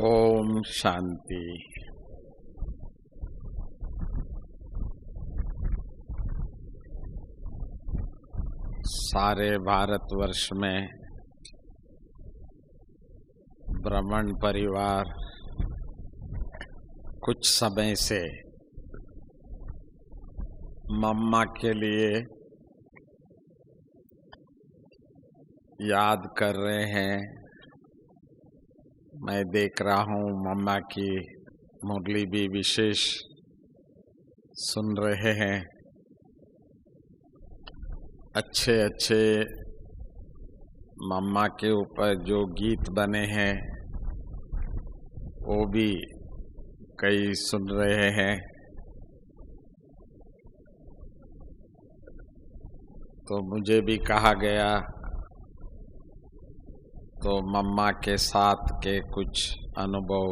ओम शांति। सारे भारतवर्ष में ब्राह्मण परिवार कुछ समय से मम्मा के लिए याद कर रहे हैं। मैं देख रहा हूँ मम्मा की मुरली भी विशेष सुन रहे हैं। अच्छे अच्छे मम्मा के ऊपर जो गीत बने हैं वो भी कई सुन रहे हैं। तो मुझे भी कहा गया तो मम्मा के साथ के कुछ अनुभव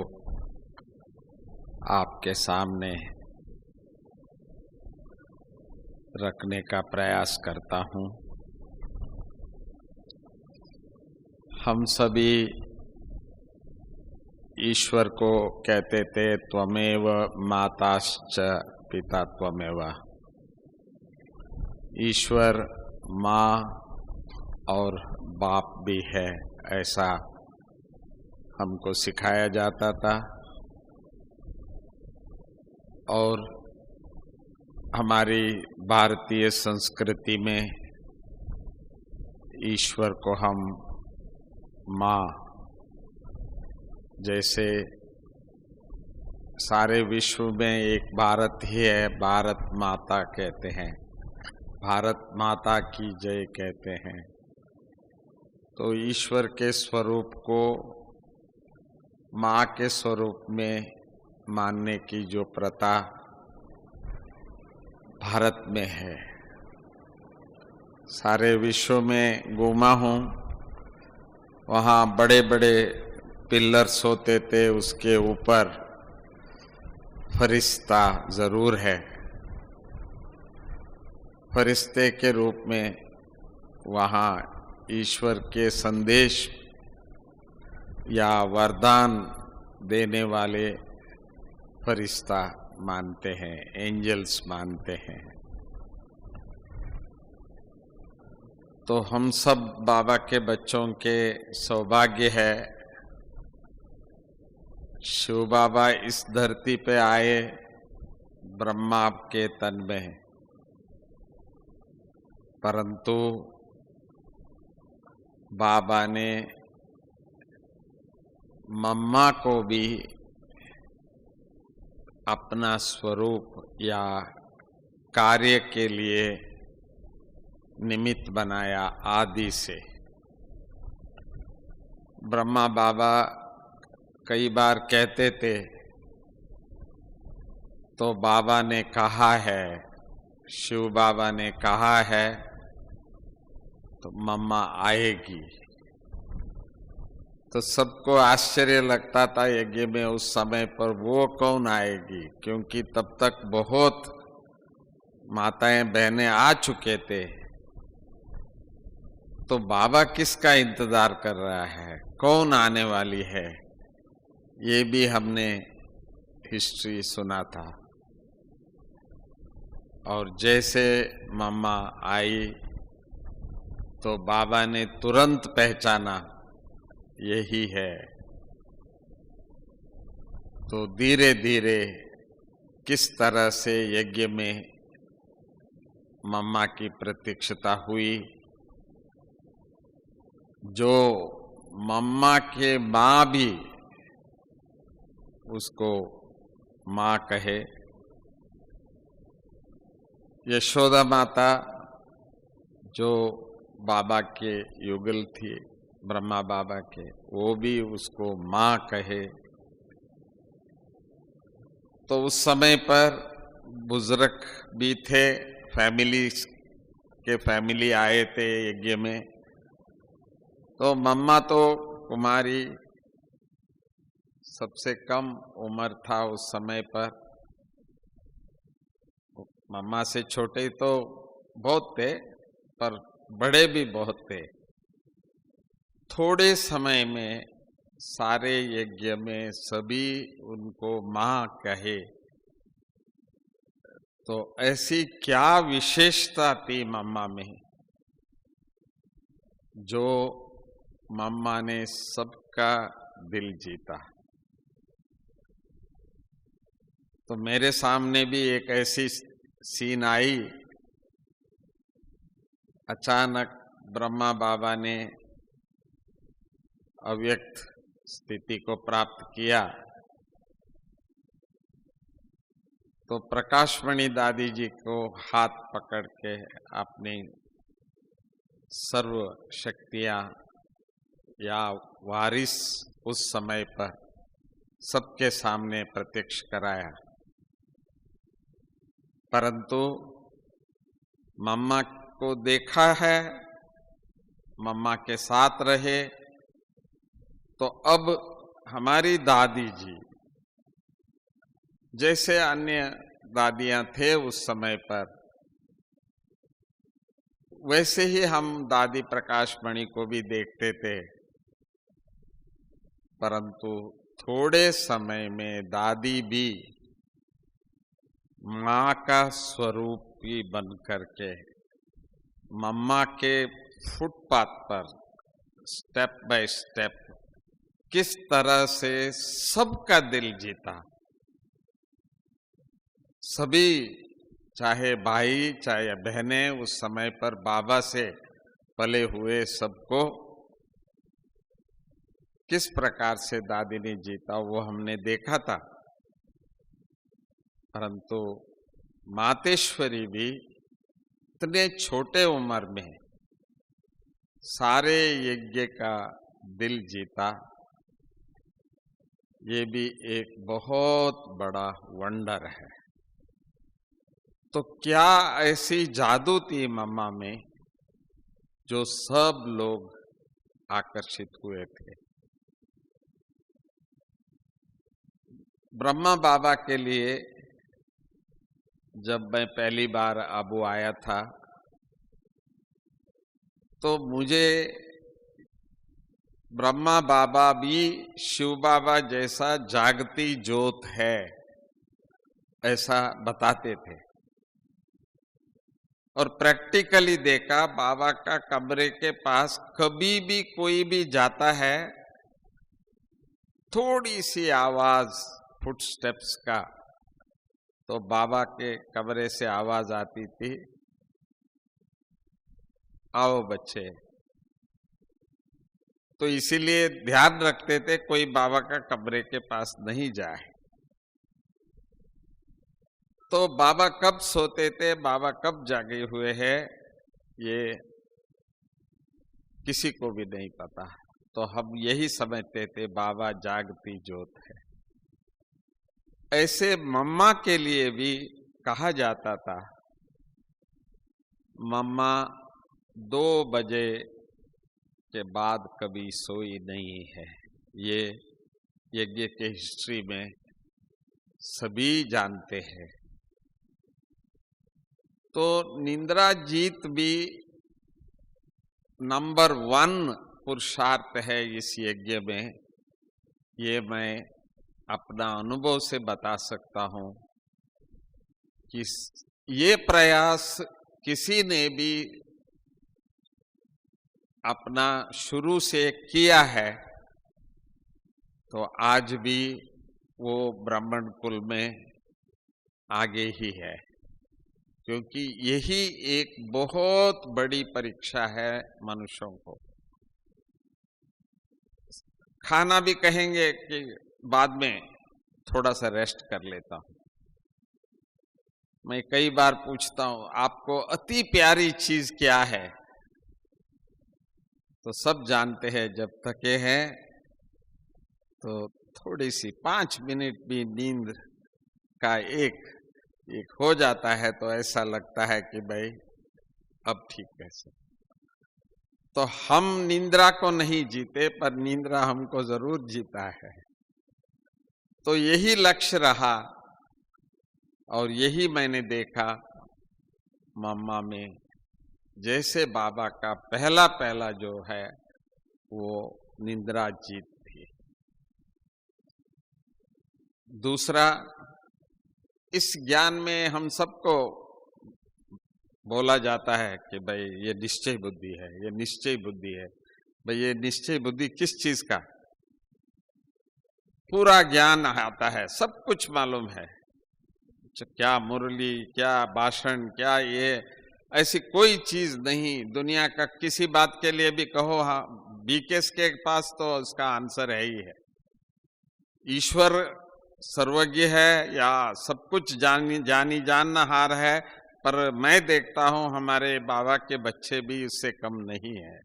आपके सामने रखने का प्रयास करता हूँ। हम सभी ईश्वर को कहते थे त्वमेव माताश्च पिता त्वमेव। ईश्वर माँ और बाप भी है, ऐसा हमको सिखाया जाता था। और हमारी भारतीय संस्कृति में ईश्वर को हम माँ, जैसे सारे विश्व में एक भारत ही है, भारत माता कहते हैं, भारत माता की जय कहते हैं। तो ईश्वर के स्वरूप को माँ के स्वरूप में मानने की जो प्रथा भारत में है, सारे विश्व में घूमा हूँ, वहाँ बड़े बड़े पिलर्स होते थे, उसके ऊपर फरिश्ता जरूर है। फरिश्ते के रूप में वहाँ ईश्वर के संदेश या वरदान देने वाले फरिश्ता मानते हैं, एंजल्स मानते हैं। तो हम सब बाबा के बच्चों के सौभाग्य है, शिव बाबा इस धरती पे आए ब्रह्मा के तन में, परंतु बाबा ने मम्मा को भी अपना स्वरूप या कार्य के लिए निमित्त बनाया आदि से। ब्रह्मा बाबा कई बार कहते थे तो बाबा ने कहा है, शिव बाबा ने कहा है तो मम्मा आएगी। तो सबको आश्चर्य लगता था यज्ञ में उस समय पर, वो कौन आएगी, क्योंकि तब तक बहुत माताएं बहनें आ चुके थे। तो बाबा किसका इंतजार कर रहा है, कौन आने वाली है, ये भी हमने हिस्ट्री सुना था। और जैसे मम्मा आई तो बाबा ने तुरंत पहचाना यही है। तो धीरे धीरे किस तरह से यज्ञ में मम्मा की प्रतीक्षिता हुई, जो मम्मा के माँ भी उसको माँ कहे। यशोदा माता जो बाबा के युगल थी, ब्रह्मा बाबा के, वो भी उसको माँ कहे। तो उस समय पर बुजुर्ग भी थे, फैमिली आए थे यज्ञ में। तो मम्मा तो कुमारी, सबसे कम उम्र था उस समय पर। मम्मा से छोटे तो बहुत थे, पर बड़े भी बहुत थे। थोड़े समय में सारे यज्ञ में सभी उनको माँ कहे, तो ऐसी क्या विशेषता थी मम्मा में जो मम्मा ने सबका दिल जीता। तो मेरे सामने भी एक ऐसी सीन आई, अचानक ब्रह्मा बाबा ने अव्यक्त स्थिति को प्राप्त किया, तो प्रकाशमणि दादी जी को हाथ पकड़ के अपनी सर्व शक्तियां या वारिस उस समय पर सबके सामने प्रत्यक्ष कराया। परंतु मम्मा को देखा है, मम्मा के साथ रहे, तो अब हमारी दादी जी जैसे अन्य दादियां थे उस समय पर, वैसे ही हम दादी प्रकाशमणि को भी देखते थे। परंतु थोड़े समय में दादी भी माँ का स्वरूप ही बन करके मम्मा के फुटपाथ पर स्टेप बाय स्टेप किस तरह से सबका दिल जीता। सभी, चाहे भाई चाहे बहनें, उस समय पर बाबा से पले हुए सबको किस प्रकार से दादी ने जीता वो हमने देखा था। परंतु मातेश्वरी भी इतने छोटे उम्र में सारे यज्ञ का दिल जीता, ये भी एक बहुत बड़ा वंडर है। तो क्या ऐसी जादू थी मम्मा में जो सब लोग आकर्षित हुए थे। ब्रह्मा बाबा के लिए जब मैं पहली बार आबू आया था, तो मुझे ब्रह्मा बाबा भी शिव बाबा जैसा जागती ज्योत है ऐसा बताते थे, और प्रैक्टिकली देखा बाबा का कमरे के पास कभी भी कोई भी जाता है, थोड़ी सी आवाज फुटस्टेप्स का, तो बाबा के कमरे से आवाज आती थी, आओ बच्चे। तो इसीलिए ध्यान रखते थे कोई बाबा का कमरे के पास नहीं जाए। तो बाबा कब सोते थे, बाबा कब जागे हुए हैं, ये किसी को भी नहीं पता। तो हम यही समझते थे बाबा जागती ज्योत है। ऐसे मम्मा के लिए भी कहा जाता था, मम्मा 2 बजे के बाद कभी सोई नहीं है। ये यज्ञ के हिस्ट्री में सभी जानते हैं। तो निंद्रा जीत भी नंबर 1 पुरुषार्थ है इस यज्ञ में। ये मैं अपना अनुभव से बता सकता हूं कि ये प्रयास किसी ने भी अपना शुरू से किया है तो आज भी वो ब्राह्मण कुल में आगे ही है, क्योंकि यही एक बहुत बड़ी परीक्षा है मनुष्यों को। खाना भी कहेंगे कि बाद में थोड़ा सा रेस्ट कर लेता हूं। मैं कई बार पूछता हूं आपको अति प्यारी चीज क्या है, तो सब जानते हैं जब थके हैं तो थोड़ी सी 5 मिनट भी नींद का एक हो जाता है तो ऐसा लगता है कि भाई अब ठीक है सब। तो हम निंद्रा को नहीं जीते, पर निंद्रा हमको जरूर जीता है। तो यही लक्ष्य रहा और यही मैंने देखा मम्मा में। जैसे बाबा का पहला जो है वो निंद्रा जीत थी। दूसरा, इस ज्ञान में हम सबको बोला जाता है कि भाई ये निश्चय बुद्धि है, ये निश्चय बुद्धि है। भाई ये निश्चय बुद्धि किस चीज का? पूरा ज्ञान आता है, सब कुछ मालूम है, क्या मुरली, क्या भाषण, क्या ये, ऐसी कोई चीज नहीं दुनिया का। किसी बात के लिए भी कहो, हाँ बीकेएस के पास तो उसका आंसर है ही है। ईश्वर सर्वज्ञ है या सब कुछ जानी जानहार है, पर मैं देखता हूं हमारे बाबा के बच्चे भी उससे कम नहीं है।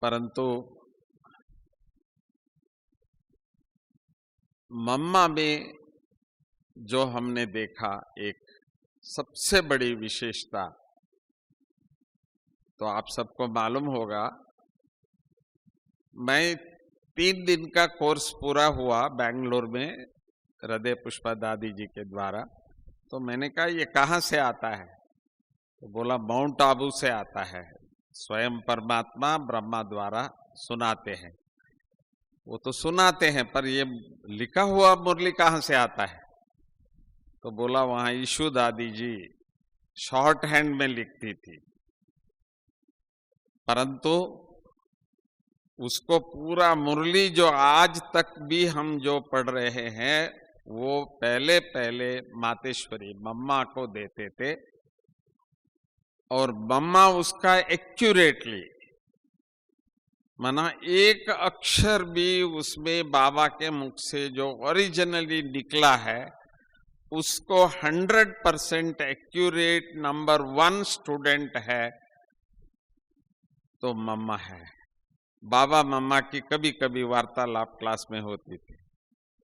परंतु मम्मा में जो हमने देखा एक सबसे बड़ी विशेषता, तो आप सबको मालूम होगा, मैं 3 दिन का कोर्स पूरा हुआ बेंगलोर में हृदय पुष्पा दादी जी के द्वारा। तो मैंने कहा ये कहाँ से आता है? तो बोला माउंट आबू से आता है, स्वयं परमात्मा ब्रह्मा द्वारा सुनाते हैं। वो तो सुनाते हैं, पर ये लिखा हुआ मुरली कहाँ से आता है? तो बोला वहां ईशु दादी जी शॉर्ट हैंड में लिखती थी, परंतु उसको पूरा मुरली जो आज तक भी हम जो पढ़ रहे हैं वो पहले पहले मातेश्वरी मम्मा को देते थे, और मम्मा उसका एक्यूरेटली, माना एक अक्षर भी उसमें बाबा के मुख से जो ओरिजिनली निकला है उसको 100% एक्यूरेट नंबर 1 स्टूडेंट है तो मम्मा है। बाबा मम्मा की कभी कभी वार्तालाप क्लास में होती थी,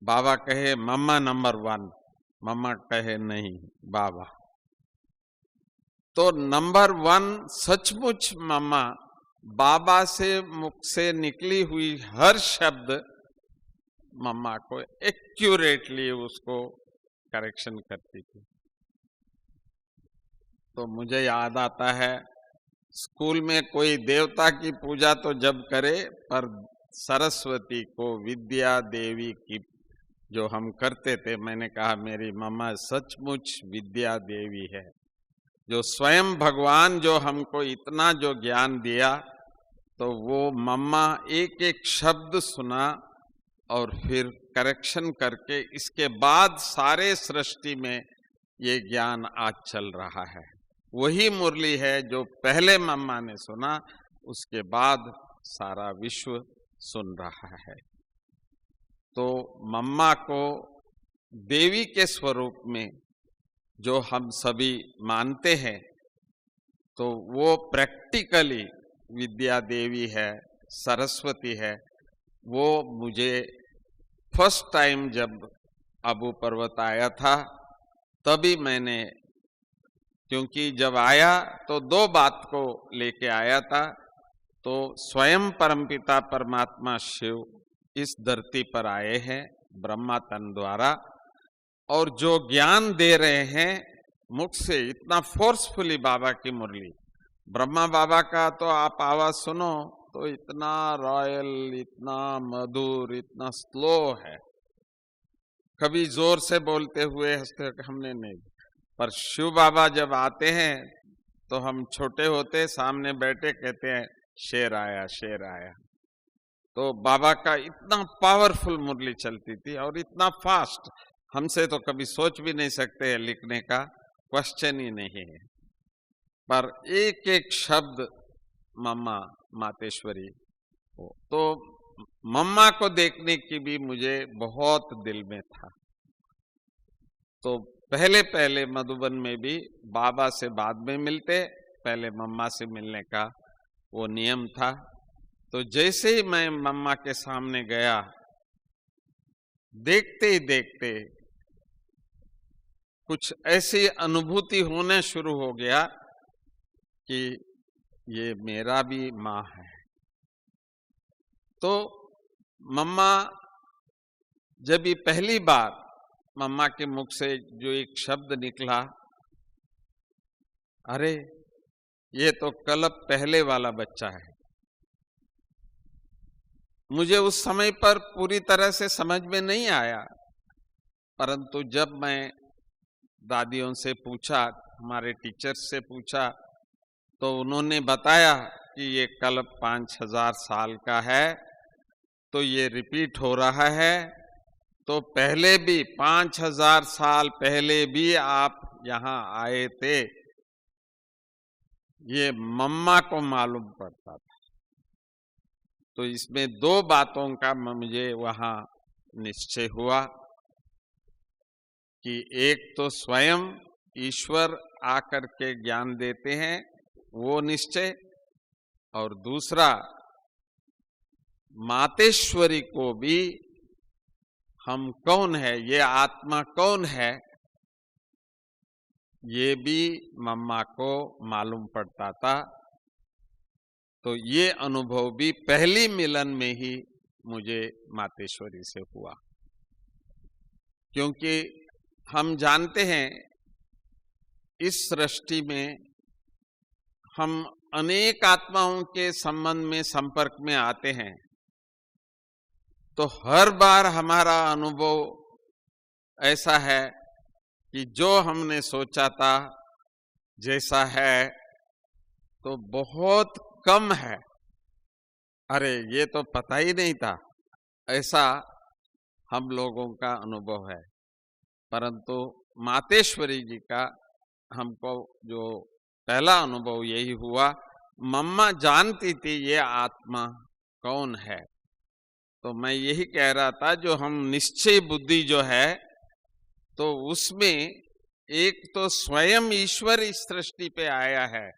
बाबा कहे मम्मा नंबर 1, मम्मा कहे नहीं बाबा। तो नंबर 1 सचमुच मम्मा, बाबा से मुख से निकली हुई हर शब्द मम्मा को एक्यूरेटली उसको करेक्शन करती थी। तो मुझे याद आता है स्कूल में कोई देवता की पूजा तो जब करे, पर सरस्वती को, विद्या देवी की जो हम करते थे, मैंने कहा मेरी मम्मा सचमुच विद्या देवी है, जो स्वयं भगवान जो हमको इतना जो ज्ञान दिया, तो वो मम्मा एक एक शब्द सुना और फिर करेक्शन करके इसके बाद सारे सृष्टि में ये ज्ञान आज चल रहा है। वही मुरली है जो पहले मम्मा ने सुना, उसके बाद सारा विश्व सुन रहा है। तो मम्मा को देवी के स्वरूप में जो हम सभी मानते हैं, तो वो प्रैक्टिकली विद्या देवी है, सरस्वती है। वो मुझे फर्स्ट टाइम जब अबू पर्वत आया था तभी मैंने, क्योंकि जब आया तो 2 बात को लेके आया था, तो स्वयं परमपिता परमात्मा शिव इस धरती पर आए हैं ब्रह्मा तन द्वारा, और जो ज्ञान दे रहे हैं मुख से इतना फोर्सफुली, बाबा की मुरली, ब्रह्मा बाबा का तो आप आवाज सुनो तो इतना रॉयल, इतना मधुर, इतना स्लो है, कभी जोर से बोलते हुए हंसते हमने नहीं। पर शिव बाबा जब आते हैं तो हम छोटे होते सामने बैठे कहते हैं शेर आया, शेर आया। तो बाबा का इतना पावरफुल मुरली चलती थी और इतना फास्ट, हमसे तो कभी सोच भी नहीं सकते हैं लिखने का, क्वेश्चन ही नहीं है। पर एक एक शब्द मम्मा मातेश्वरी हो, तो मम्मा को देखने की भी मुझे बहुत दिल में था। तो पहले पहले मधुबन में भी बाबा से बाद में मिलते, पहले मम्मा से मिलने का वो नियम था। तो जैसे ही मैं मम्मा के सामने गया, देखते ही देखते कुछ ऐसी अनुभूति होने शुरू हो गया कि ये मेरा भी माँ है। तो मम्मा, जब ये पहली बार मम्मा के मुख से जो एक शब्द निकला, अरे ये तो कल्प पहले वाला बच्चा है, मुझे उस समय पर पूरी तरह से समझ में नहीं आया, परंतु जब मैं दादियों से पूछा, हमारे टीचर्स से पूछा, तो उन्होंने बताया कि ये कल्प 5000 साल का है, तो ये रिपीट हो रहा है। तो पहले भी 5000 साल पहले भी आप यहाँ आए थे, ये मम्मा को मालूम पड़ता था। तो इसमें दो बातों का मुझे वहां निश्चय हुआ कि एक तो स्वयं ईश्वर आकर के ज्ञान देते हैं, वो निश्चय, और दूसरा मातेश्वरी को भी हम कौन है, ये आत्मा कौन है, ये भी मम्मा को मालूम पड़ता था। तो ये अनुभव भी पहली मिलन में ही मुझे मातेश्वरी से हुआ, क्योंकि हम जानते हैं इस सृष्टि में हम अनेक आत्माओं के संबंध में संपर्क में आते हैं, तो हर बार हमारा अनुभव ऐसा है कि जो हमने सोचा था जैसा है तो बहुत कम है, अरे ये तो पता ही नहीं था, ऐसा हम लोगों का अनुभव है। परंतु मातेश्वरी जी का हमको जो पहला अनुभव यही हुआ, मम्मा जानती थी ये आत्मा कौन है। तो मैं यही कह रहा था, जो हम निश्चय बुद्धि जो है, तो उसमें एक तो स्वयं ईश्वर इस सृष्टि पे आया है,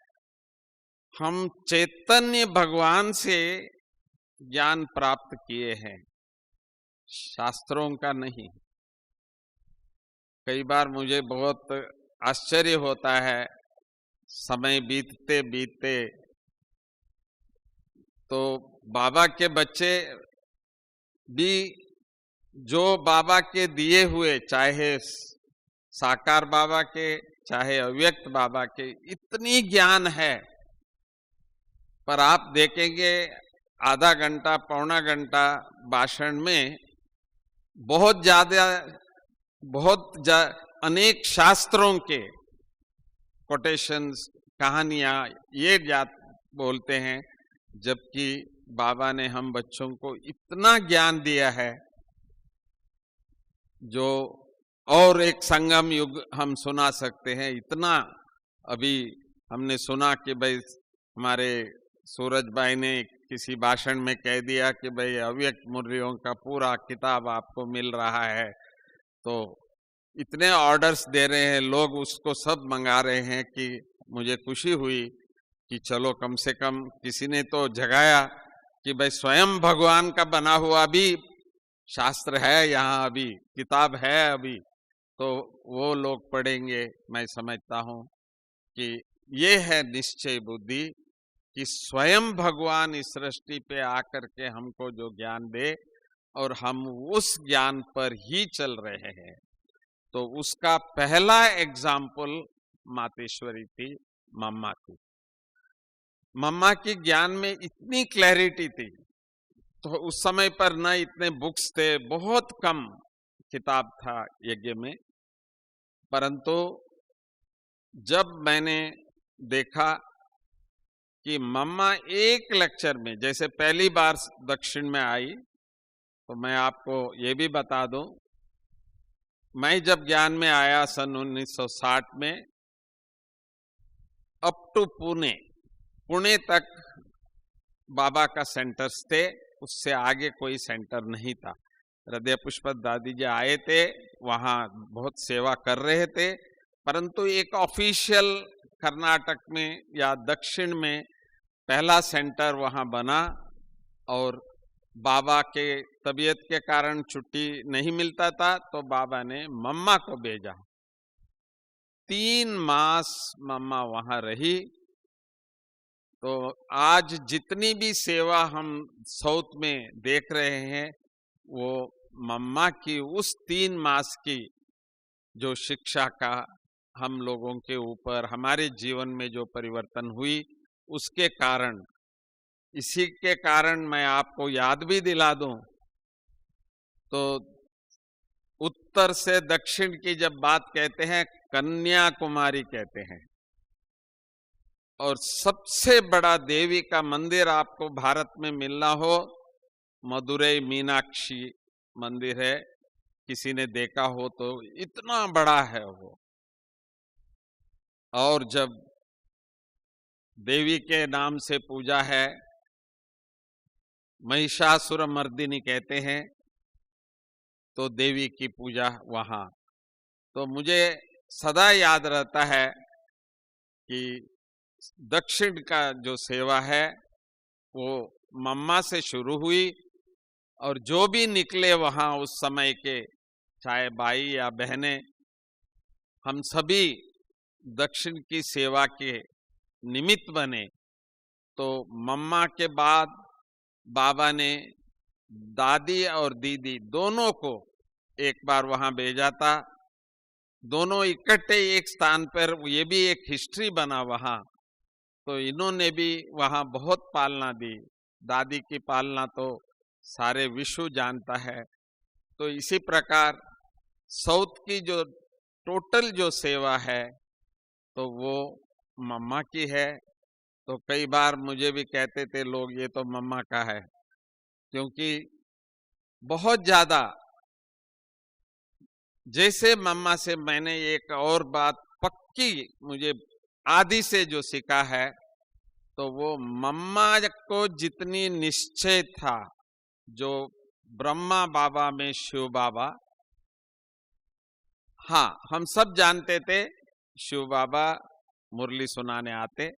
हम चैतन्य भगवान से ज्ञान प्राप्त किए हैं, शास्त्रों का नहीं। कई बार मुझे बहुत आश्चर्य होता है, समय बीतते बीतते तो बाबा के बच्चे भी जो बाबा के दिए हुए, चाहे साकार बाबा के चाहे अव्यक्त बाबा के, इतनी ज्ञान है, पर आप देखेंगे आधा घंटा पौना घंटा भाषण में बहुत ज्यादा अनेक शास्त्रों के कोटेशंस, कहानियां ये बोलते हैं, जबकि बाबा ने हम बच्चों को इतना ज्ञान दिया है जो और एक संगम युग हम सुना सकते हैं। इतना अभी हमने सुना कि भाई हमारे सूरज भाई ने किसी भाषण में कह दिया कि भाई अव्यक्त मुरलियों का पूरा किताब आपको मिल रहा है, तो इतने ऑर्डर्स दे रहे हैं लोग, उसको सब मंगा रहे हैं कि मुझे खुशी हुई कि चलो कम से कम किसी ने तो जगाया कि भाई स्वयं भगवान का बना हुआ भी शास्त्र है यहाँ, अभी किताब है अभी, तो वो लोग पढ़ेंगे। मैं समझता हूँ कि ये है निश्चय बुद्धि, कि स्वयं भगवान इस सृष्टि पे आकर के हमको जो ज्ञान दे और हम उस ज्ञान पर ही चल रहे हैं। तो उसका पहला एग्जाम्पल मातेश्वरी थी, मम्मा थी। मम्मा की ज्ञान में इतनी क्लैरिटी थी, तो उस समय पर न इतने बुक्स थे, बहुत कम किताब था यज्ञ में, परंतु जब मैंने देखा कि मम्मा एक लेक्चर में, जैसे पहली बार दक्षिण में आई, तो मैं आपको ये भी बता दूं, मैं जब ज्ञान में आया सन 1960 में, अप टू पुणे तक बाबा का सेंटर्स थे, उससे आगे कोई सेंटर नहीं था। हृदय पुष्पत दादी जी आए थे, वहां बहुत सेवा कर रहे थे, परंतु एक ऑफिशियल कर्नाटक में या दक्षिण में पहला सेंटर वहां बना, और बाबा के तबीयत के कारण छुट्टी नहीं मिलता था, तो बाबा ने मम्मा को भेजा। 3 मास मम्मा वहां रही। तो आज जितनी भी सेवा हम साउथ में देख रहे हैं, वो मम्मा की उस 3 मास की जो शिक्षा का हम लोगों के ऊपर, हमारे जीवन में जो परिवर्तन हुई, उसके कारण इसी के कारण मैं आपको याद भी दिला दूं तो उत्तर से दक्षिण की जब बात कहते हैं कन्याकुमारी कहते हैं, और सबसे बड़ा देवी का मंदिर आपको भारत में मिलना हो मदुरई मीनाक्षी मंदिर है। किसी ने देखा हो तो इतना बड़ा है वो। और जब देवी के नाम से पूजा है, महिषासुर मर्दिनी कहते हैं, तो देवी की पूजा वहां। तो मुझे सदा याद रहता है कि दक्षिण का जो सेवा है वो मम्मा से शुरू हुई, और जो भी निकले वहां उस समय के, चाहे भाई या बहनें, हम सभी दक्षिण की सेवा के निमित्त बने। तो मम्मा के बाद बाबा ने दादी और दीदी दोनों को एक बार वहां भेजा था। दोनों इकट्ठे एक स्थान पर, ये भी एक हिस्ट्री बना वहां। तो इन्होंने भी वहां बहुत पालना दी। दादी की पालना तो सारे विश्व जानता है। तो इसी प्रकार साउथ की जो टोटल जो सेवा है तो वो मम्मा की है। तो कई बार मुझे भी कहते थे लोग, ये तो मम्मा का है, क्योंकि बहुत ज्यादा, जैसे मम्मा से मैंने एक और बात पक्की मुझे आदि से जो सीखा है, तो वो मम्मा को जितनी निश्चय था, जो ब्रह्मा बाबा में शिव बाबा, हाँ हम सब जानते थे शिव बाबा मुरली सुनाने आते,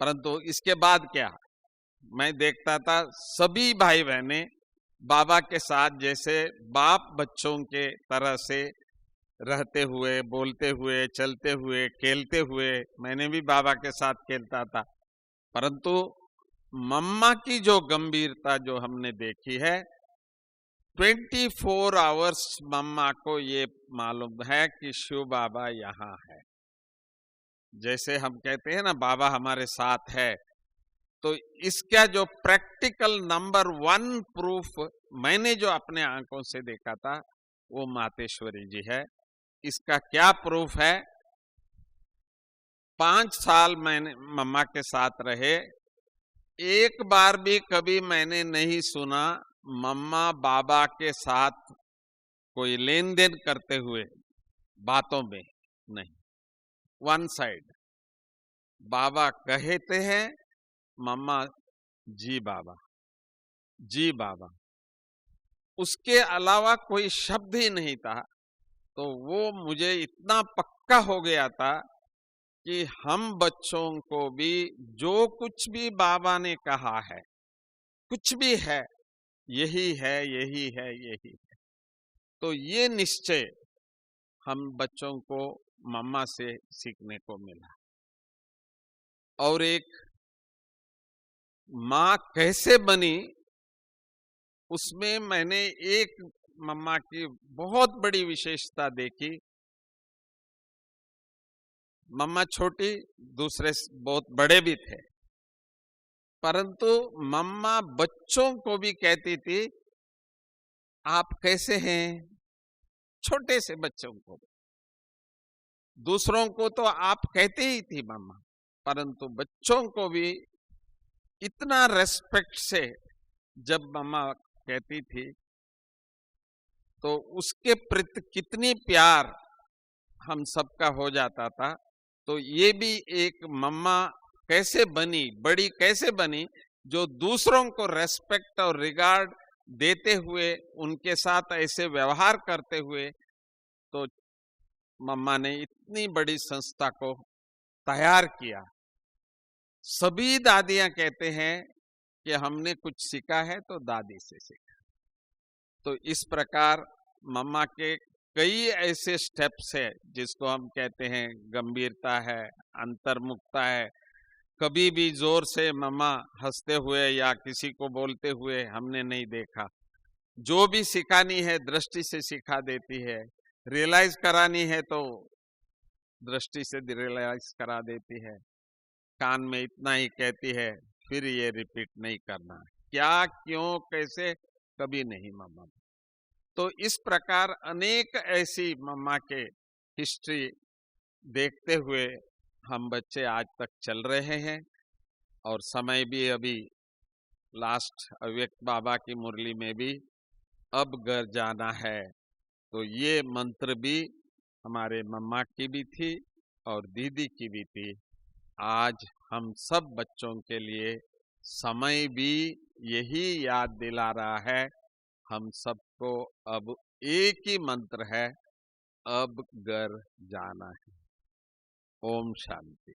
परंतु इसके बाद क्या, मैं देखता था सभी भाई बहने बाबा के साथ जैसे बाप बच्चों के तरह से रहते हुए, बोलते हुए, चलते हुए, खेलते हुए। मैंने भी बाबा के साथ खेलता था, परंतु मम्मा की जो गंभीरता जो हमने देखी है, 24 आवर्स मम्मा को ये मालूम है कि शिव बाबा यहाँ है। जैसे हम कहते हैं ना बाबा हमारे साथ है, तो इसका जो प्रैक्टिकल नंबर 1 प्रूफ मैंने जो अपने आंखों से देखा था वो मातेश्वरी जी है। इसका क्या प्रूफ है, 5 साल मैंने मम्मा के साथ रहे, एक बार भी कभी मैंने नहीं सुना मम्मा बाबा के साथ कोई लेन देन करते हुए, बातों में नहीं, वन साइड। बाबा कहते हैं, मम्मा जी बाबा, जी बाबा, उसके अलावा कोई शब्द ही नहीं था। तो वो मुझे इतना पक्का हो गया था कि हम बच्चों को भी जो कुछ भी बाबा ने कहा है, कुछ भी है, यही है, यही है, यही है। तो ये निश्चय हम बच्चों को मम्मा से सीखने को मिला। और एक माँ कैसे बनी, उसमें मैंने एक मम्मा की बहुत बड़ी विशेषता देखी। मम्मा छोटी, दूसरे बहुत बड़े भी थे, परंतु मम्मा बच्चों को भी कहती थी आप कैसे हैं, छोटे से बच्चों को। दूसरों को तो आप कहते ही थी मम्मा, परंतु बच्चों को भी इतना रेस्पेक्ट से जब मम्मा कहती थी तो उसके प्रति कितनी प्यार हम सबका हो जाता था। तो ये भी एक मम्मा कैसे बनी, बड़ी कैसे बनी, जो दूसरों को रेस्पेक्ट और रिगार्ड देते हुए, उनके साथ ऐसे व्यवहार करते हुए, तो मम्मा ने इतनी बड़ी संस्था को तैयार किया। सभी दादियां कहते हैं कि हमने कुछ सीखा है तो दादी से सीखा। तो इस प्रकार मम्मा के कई ऐसे स्टेप्स है जिसको हम कहते हैं गंभीरता है, अंतर्मुखता है। कभी भी जोर से मम्मा हंसते हुए या किसी को बोलते हुए हमने नहीं देखा। जो भी सिखानी है दृष्टि से सिखा देती है, रियलाइज करानी है तो दृष्टि से रियलाइज करा देती है। कान में इतना ही कहती है, फिर ये रिपीट नहीं करना, क्या क्यों कैसे कभी नहीं मम्मा। तो इस प्रकार अनेक ऐसी मम्मा के हिस्ट्री देखते हुए हम बच्चे आज तक चल रहे हैं। और समय भी अभी लास्ट अव्यक्त बाबा की मुरली में भी अब घर जाना है, तो ये मंत्र भी हमारे मम्मा की भी थी और दीदी की भी थी। आज हम सब बच्चों के लिए समय भी यही याद दिला रहा है। हम सबको अब एक ही मंत्र है, अब घर जाना है। ओम शांति।